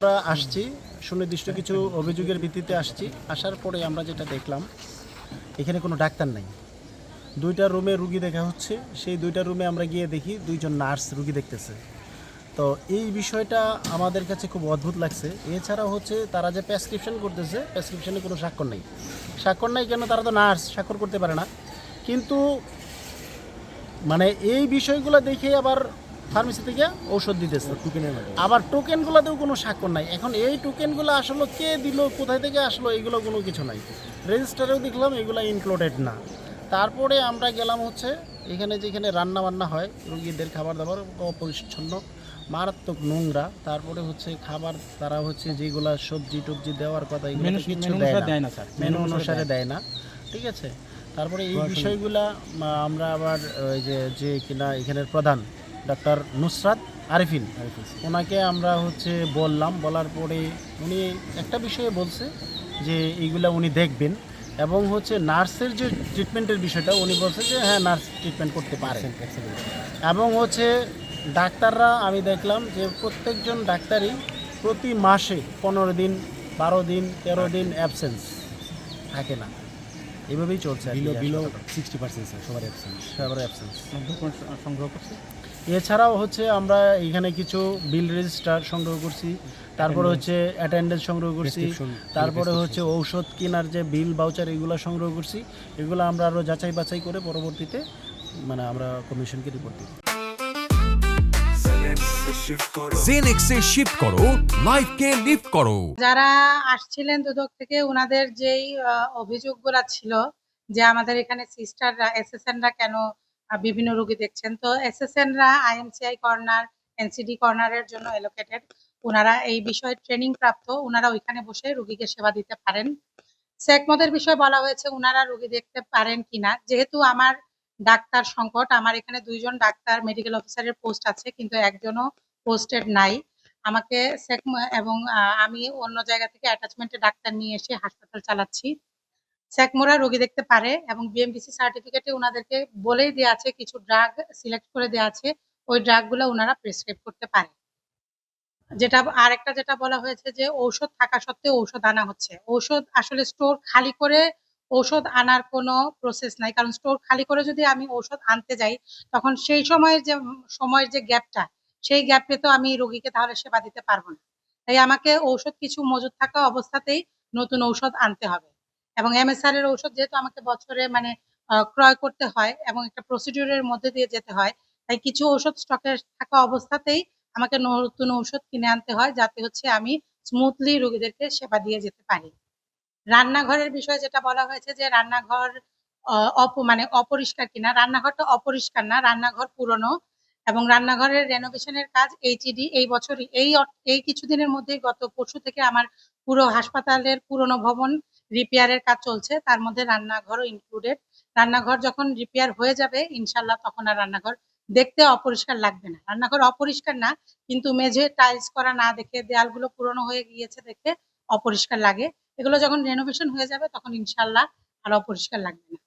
আমরা আসছি সুনির্দিষ্ট কিছু অভিযোগের ভিত্তিতে আসছি। আসার পরে আমরা যেটা দেখলাম, এখানে কোনো ডাক্তার নাই। 2টা রুমে রুগী দেখা হচ্ছে। সেই 2টা রুমে আমরা গিয়ে দেখি 2জন নার্স রুগী দেখতেছে। তো এই বিষয়টা আমাদের কাছে খুব অদ্ভুত লাগছে। এছাড়াও হচ্ছে তারা যে প্রেসক্রিপশন করতেছে, প্রেসক্রিপশনে কোনো স্বাক্ষর নেই। স্বাক্ষর নাই কেন? তারা তো নার্স, স্বাক্ষর করতে পারে না। কিন্তু মানে এই বিষয়গুলো দেখে আবার ফার্মেসি থেকে ঔষধ দিতেছে আবার টোকেনগুলোতেও কোনো স্বাক্ষর নাই। এখন এই টোকেনগুলো আসলে কে দিল, কোথায় থেকে আসলো, এগুলো কোনো কিছু নাই। রেজিস্টারেও দেখলাম এগুলো ইনক্লুডেড না। তারপরে আমরা গেলাম হচ্ছে এখানে যেখানে রান্না বান্না হয়, রুগীদের খাবার দাবার অপরিচ্ছন্ন, মারাত্মক নোংরা। তারপরে হচ্ছে খাবার তারা হচ্ছে যেগুলো সবজি টবজি দেওয়ার কথা এগুলো কিছু দেয় না, মেনু অনুসারে দেয় না। ঠিক আছে। তারপরে এই বিষয়গুলা আমরা আবার ওই যে কিনা এখানের প্রধান ডক্টর নুসরাত আরিফিন, ওনাকে আমরা হচ্ছে বললাম। বলার পরে উনি একটা বিষয়ে বলছে যে এইগুলা উনি দেখবেন এবং হচ্ছে নার্সের যে ট্রিটমেন্টের বিষয়টা উনি বলছে যে হ্যাঁ নার্স ট্রিটমেন্ট করতে পারে। এবং হচ্ছে ডাক্তাররা আমি দেখলাম যে প্রত্যেকজন ডাক্তারই প্রতি মাসে 15 দিন 12 দিন 13 দিন অ্যাবসেন্স থাকে না। এভাবেই চলছে বিলো 60% সবার অ্যাবসেন্ট। সবার অ্যাবসেন্স। সংগ্রহ করছে। এছাড়াও হচ্ছে আমরা এখানে কিছু বিল রেজিস্টার সংগ্রহ করছি, তারপরে হচ্ছে অ্যাটেন্ডেন্স সংগ্রহ করছি, তারপরে হচ্ছে ঔষধ কেনার যে বিল বাউচার এগুলো সংগ্রহ করছি। এগুলো আমরা আরও যাচাই বাছাই করে পরবর্তীতে মানে আমরা কমিশনকে রিপোর্ট দিই। জেনেক্সে শিফট করো, লাইফকে লিফট করো। যারা আসছিলেন দুদক থেকে ওনাদের যেই অভিযোগগুলা ছিল যে আমাদের এখানে সিস্টাররা এসএসএনরা কেন বিভিন্ন রোগী দেখছেন, তো এসএসএনরা আইএমসিআই কর্নার এনসিডি কর্নারের জন্য এলোকেটেড। ওনারা এই বিষয়ে ট্রেনিং প্রাপ্ত, ওনারা ওইখানে বসে রোগীকে সেবা দিতে পারেন। সেকমদের বিষয়ে বলা হয়েছে ওনারা রোগী দেখতে পারেন কিনা। যেহেতু আমার ডাক্তার সংকট, আমার এখানে 2জন ডাক্তার মেডিকেল অফিসারের পোস্ট আছে কিন্তু একজনও পোস্টেড নাই। আমাকে এবং আমি অন্য জায়গা থেকে অ্যাটাচমেন্টে ডাক্তার নিয়ে এসে হাসপাতাল চালাচ্ছি। সেকমোরা রোগী দেখতে পারে এবং বিএমডিসি সার্টিফিকেটে ওনাদেরকে বলেই দেওয়া আছে, কিছু ড্রাগ সিলেক্ট করে দেওয়া আছে, ওই ড্রাগগুলো ওনারা প্রেসক্রাইব করতে পারে। যেটা বলা হয়েছে যে ঔষধ থাকা সত্ত্বেও ঔষধ আনা হচ্ছে। ঔষধ আসলে স্টোর খালি করে ঔষধ আনার কোনো প্রসেস নাই, কারণ স্টোর খালি করে যদি আমি ঔষধ আনতে যাই তখন সেই সময়ের যে গ্যাপটা, সেই গ্যাপে তো আমি রোগীকে তাহলে সেবা দিতে পারবো না। তাই আমাকে ঔষধ কিছু মজুদ থাকা অবস্থাতেই নতুন ঔষধ আনতে হবে এবং এমএসআর এর ঔষধ যেহেতু আমাকে বছরে মানে ক্রয় করতে হয় এবং একটা প্রসিডিউরের মধ্যে দিয়ে যেতে হয়, তাই কিছু ঔষধ স্টকে থাকা অবস্থাতেই আমাকে নতুন ঔষধ কিনে আনতে হয় যাতে হচ্ছে আমি স্মুথলি রোগীদেরকে সেবা দিয়ে যেতে পারি। রান্নাঘরের বিষয়ে যেটা বলা হয়েছে যে রান্নাঘর মানে অপরিষ্কার কিনা, রান্নাঘরটা অপরিষ্কার না, রান্নাঘর পুরনো এবং রান্নাঘরের রেনোভেশনের কাজ এইচইডি এই বছরই এই কিছুদিনের মধ্যেই গত পরশু থেকে আমার পুরো হাসপাতালের পুরনো ভবন রিপেয়ারের কাজ চলছে, তার মধ্যে রান্নাঘরও ইনক্লুডেড। রান্নাঘর যখন রিপেয়ার হয়ে যাবে ইনশাল্লাহ তখন আর রান্নাঘর দেখতে অপরিষ্কার লাগবে না। রান্নাঘর অপরিষ্কার না, কিন্তু মেঝে টাইলস করা না দেখে, দেয়ালগুলো পুরনো হয়ে গিয়েছে দেখে অপরিষ্কার লাগে। এগুলো যখন রেনোভেশন হয়ে যাবে তখন ইনশাল্লাহ আর অপরিষ্কার লাগবে না।